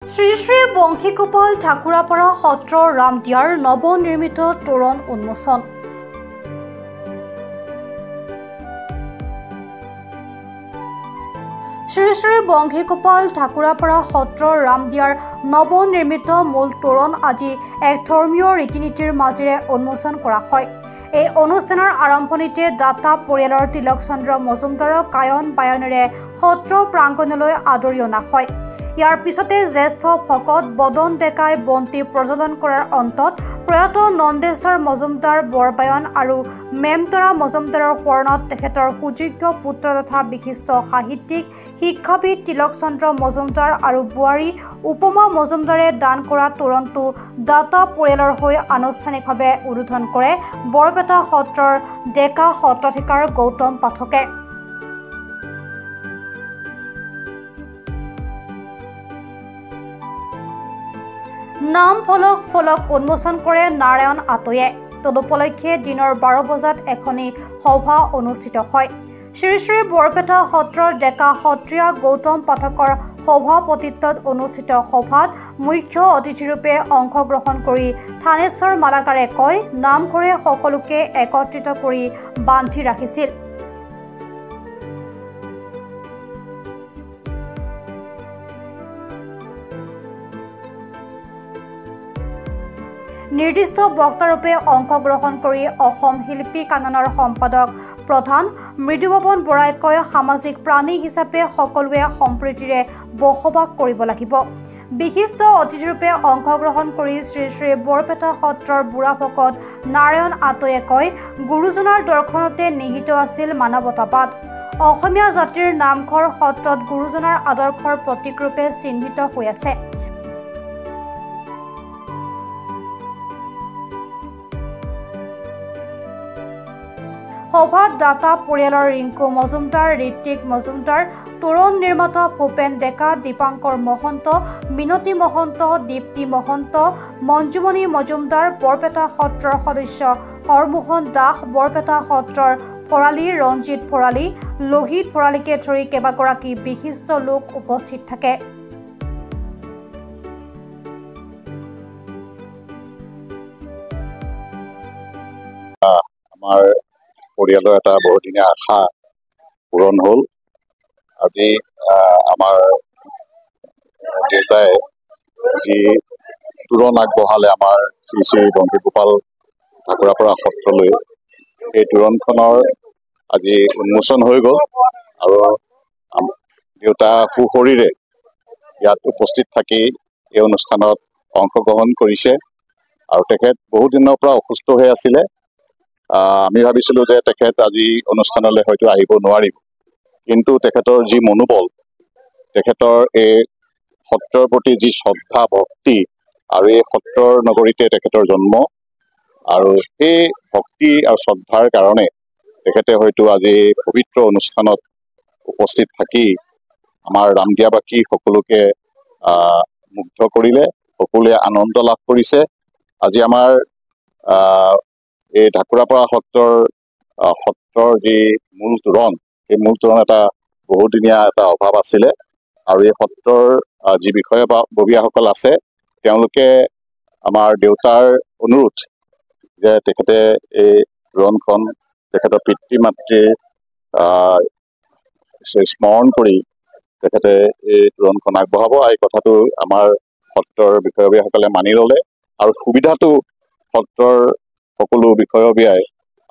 শ্ৰী শ্ৰী বংশীগোপাল ঠাকুৰাপাৰা সত্ৰৰ ৰামদিয়াৰ নৱনিৰ্মিত তোৰণ উন্মোচন। শ্ৰী শ্ৰী বংশীগোপাল ঠাকুৰাপাৰা সত্ৰৰ ৰামদিয়াৰ নৱনিৰ্মিত মূল তোৰণ আজি এক ধৰ্মীয় ৰীতি-নীতিৰ মাজেৰে উন্মোচন কৰা হয়। এই অনুষ্ঠানৰ আৰম্ভণিতে দাতা পৰিয়ালৰ তিলক চন্দ্ৰ মজুমদাৰক গায়ন বায়নেৰে সত্ৰ প্ৰাংগণলৈ আদৰি অনা হয়। ইয়াৰ পিছতে জ্যেষ্ঠ ভকত বদন ডেকাই বন্তি প্ৰজ্বলন কৰাৰ অন্তত প্ৰয়াত নন্দেশ্বৰ মজুমদাৰ বৰবায়ন আৰু মেমতৰা মজুমদাৰৰ সোঁৱৰণত তেখেতৰ সুযোগ্য পুত্ৰ তথা বিশিষ্ট সাহিত্যিক শিক্ষাবিদ তিলক চন্দ্ৰ মজুমদাৰ আৰু বোৱাৰী উপমা মজুমদাৰে দান কৰা তোৰণটো দাতা পৰিয়ালৰ হৈ আনুষ্ঠানিকভাৱে উদ্বোধন কৰে বৰপেটা সত্ৰৰ ডেকা সত্ৰাধিকাৰ গৌতম পাঠকে। নাম ফলক উন্মোচন কৰে নাৰায়ণ আতয়ে। তদুপলক্ষে দিনৰ 12 বজাত এখনি সভা অনুষ্ঠিত হয়। শ্ৰী শ্ৰী বৰপেটা সত্ৰৰ ডেকা সত্ৰীয়া গৌতম পাঠকৰ সভাপতিত্বত অনুষ্ঠিত সভাত মুখ্য অতিথিৰূপে অংশগ্ৰহণ কৰি থানেশ্বৰ মালাকাৰে কয়, নামঘৰে সকলোকে একত্ৰিত কৰি বান্ধি ৰাখিছিল। নিৰ্দিষ্ট বক্তাৰূপে অংশগ্ৰহণ কৰি অসম শিল্পী কাননৰ সম্পাদক প্ৰধান মৃদুপৱন বৰাই কয়, সামাজিক প্ৰাণী হিচাপে সকলোৱে সম্প্ৰীতিৰে বসবাস কৰিব লাগিব। বিশিষ্ট অতিথিৰূপে অংশগ্ৰহণ কৰি শ্ৰী শ্ৰী বৰপেটা সত্ৰৰ বুঢ়া ভকত নাৰায়ণ আতয়ে কয়, গুৰুজনাৰ দৰ্শনতে নিহিত আছিল মানৱতাবাদ। অসমীয়া জাতিৰ নামঘৰ সত্ৰত গুৰুজনাৰ আদৰ্শৰ প্ৰতীকৰূপে চিহ্নিত হৈ আছে। সভাত দাতা পৰিয়ালৰ ৰিংকু মজুমদাৰ, ঋত্বিক মজুমদাৰ, তোৰণ নিৰ্মাতা ভূপেন ডেকা, দীপাংকৰ মহন্ত, মিনতী মহন্ত, দীপ্তি মহন্ত, মঞ্জুমণি মজুমদাৰ, বৰপেটা সত্ৰৰ সদস্য হৰমোহন দাস, বৰপেটা সত্ৰৰ ভৰালী ৰঞ্জিত ভৰালী, লোহিত ভৰালীকে ধৰি কেইবাগৰাকী বিশিষ্ট লোক উপস্থিত থাকে। আমাৰ পৰিয়ালৰ এটা বহুদিনীয়া আশা পূৰণ হ'ল। আজি আমাৰ দেউতাই যি তোৰণ আগবঢ়ালে আমাৰ শ্ৰী শ্ৰী বংশীগোপাল ঠাকুৰাপাৰা সত্ৰলৈ, সেই তোৰণখনৰ আজি উন্মোচন হৈ গ'ল আৰু দেউতা সুশৰীৰে ইয়াত উপস্থিত থাকি এই অনুষ্ঠানত অংশগ্ৰহণ কৰিছে। আৰু তেখেত বহুদিনৰ পৰা অসুস্থ হৈ আছিলে। আমি ভাবিছিলোঁ যে তেখেত আজি অনুষ্ঠানলৈ হয়তো আহিব নোৱাৰিব, কিন্তু তেখেতৰ যি মনোবল, তেখেতৰ এই সত্ৰৰ প্ৰতি যি শ্ৰদ্ধা ভক্তি, আৰু এই সত্ৰৰ নগৰীতে তেখেতৰ জন্ম, আৰু সেই ভক্তি আৰু শ্ৰদ্ধাৰ কাৰণে তেখেতে হয়তো আজি পবিত্ৰ অনুষ্ঠানত উপস্থিত থাকি আমাৰ ৰামদিয়াবাসী সকলোকে মুগ্ধ কৰিলে, সকলোৱে আনন্দ লাভ কৰিছে। আজি আমাৰ এই ঠাকুৰাপাৰা সত্ৰৰ যি মূল তোৰণ, সেই মূল তোৰণ এটা বহুদিনীয়া এটা অভাৱ আছিলে, আৰু এই সত্ৰৰ যি বিষয়ববীয়াসকল আছে, তেওঁলোকে আমাৰ দেউতাৰ অনুৰোধ যে তেখেতে এই তোৰণখন তেখেতৰ পিতৃ মাতৃৰ স্মৰণ কৰি তেখেতে এই তোৰণখন আগবঢ়াব। এই কথাটো আমাৰ সত্ৰৰ বিষয়ববীয়াসকলে মানি ল'লে, আৰু সুবিধাটো সত্ৰৰ সকলো বিষয়ববীয়াই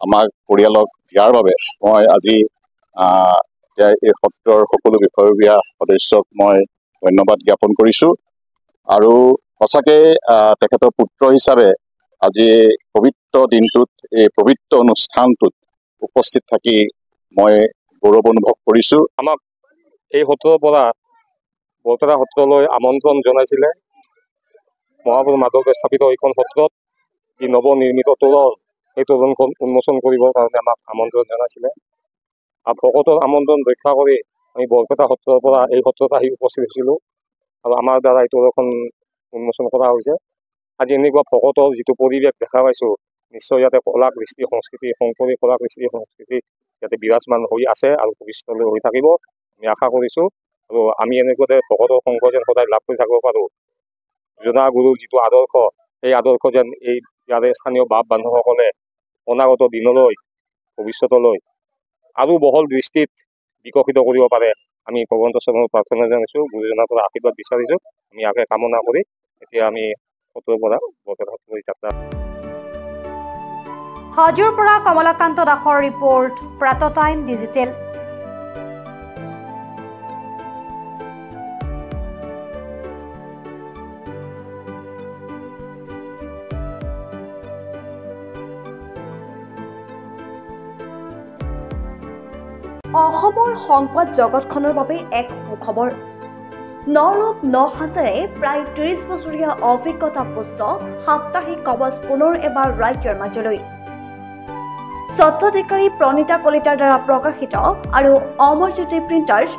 আমাক পৰিয়ালক দিয়াৰ বাবে মই আজি এই সত্ৰৰ সকলো বিষয়ববীয়া সদস্যক মই ধন্যবাদ জ্ঞাপন কৰিছোঁ। আৰু সঁচাকৈ তেখেতৰ পুত্ৰ হিচাপে আজি পবিত্ৰ দিনটোত, এই পবিত্ৰ অনুষ্ঠানটোত উপস্থিত থাকি মই গৌৰৱ অনুভৱ কৰিছোঁ। আমাক এই সত্ৰৰ পৰা বৰপেটা সত্ৰলৈ আমন্ত্ৰণ জনাইছিলে। মহাপুৰুষ মাধৱে স্থাপিত এইখন সত্ৰত যি নৱনিৰ্মিত তোৰণ, সেই তোৰণখন উন্মোচন কৰিবৰ কাৰণে আমাক আমন্ত্ৰণ জনাইছিলে। আৰু ভকতৰ আমন্ত্ৰণ ৰক্ষা কৰি আমি বৰপেটা সত্ৰৰ পৰা এই সত্ৰত আহি উপস্থিত হৈছিলোঁ, আৰু আমাৰ দ্বাৰা এই তোৰণখন উন্মোচন কৰা হৈছে। আজি এনেকুৱা ভকতৰ যিটো পৰিৱেশ দেখা পাইছোঁ, নিশ্চয় ইয়াতে কলা কৃষ্টি সংস্কৃতি, শংকৰী কলা কৃষ্টি সংস্কৃতি ইয়াতে বিৰাজমান হৈ আছে আৰু ভৱিষ্যতলৈ হৈ থাকিব। আমি আশা কৰিছোঁ আৰু আমি এনেকুৱাতে ভকতৰ সংঘ যেন সদায় লাভ কৰি থাকিব পাৰোঁ। জোনা গুৰুৰ যিটো আদৰ্শ, সেই আদৰ্শ যেন এই ইয়াৰে স্থানীয় বাপ বান্ধৱসকলে অনাগত দিনলৈ ভৱিষ্যতলৈ আৰু বহল দৃষ্টিত বিকশিত কৰিব পাৰে। আমি ভগৱন্ত চৰণৰ প্ৰাৰ্থনা জনাইছোঁ, গুৰুজনাৰ পৰা আশীৰ্বাদ বিচাৰিছোঁ। আমি আগে কামনা কৰি এতিয়া আমি সত্ৰৰ পৰা বৰপেটা সত্ৰলৈ যাত্ৰা। হাজোৰ পৰা কমলাকান্ত দাসৰ ৰিপৰ্ট, প্ৰাত টাইম ডিজিটেল। অসমৰ সংবাদ জগতখনৰ বাবে এক সুখবৰ। নৰূপ নসাজেৰে প্ৰায় ৩০ বছৰীয়া অভিজ্ঞতা পুষ্ট সাপ্তাহিক কবচ পুনৰ এবাৰ ৰাজ্যৰ মাজলৈ। স্বত্বাধিকাৰী প্ৰণীতা কলিতাৰ দ্বাৰা প্ৰকাশিত আৰু অমৰজ্যোতি প্ৰিণ্টাৰ্ছ,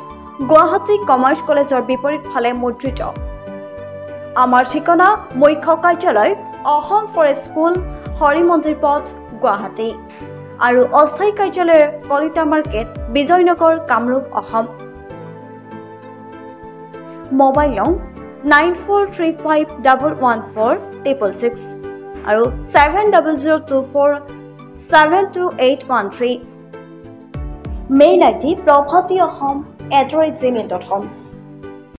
গুৱাহাটী কমাৰ্চ কলেজৰ বিপৰীত ফালে মুদ্ৰিত। আমাৰ ঠিকনা মুখ্য কাৰ্যালয়, অসম ফৰেষ্ট স্কুল, হৰি মন্দিৰ পথ, গুৱাহাটী আৰু অস্থায়ী কাৰ্যালয় কলিতা মাৰ্কেট, বিজয়নগৰ, কামৰূপ, অসম। মোবাইল নং 9435114666 আৰু 7002472813। Mail ID probhatiahom@gmail.com।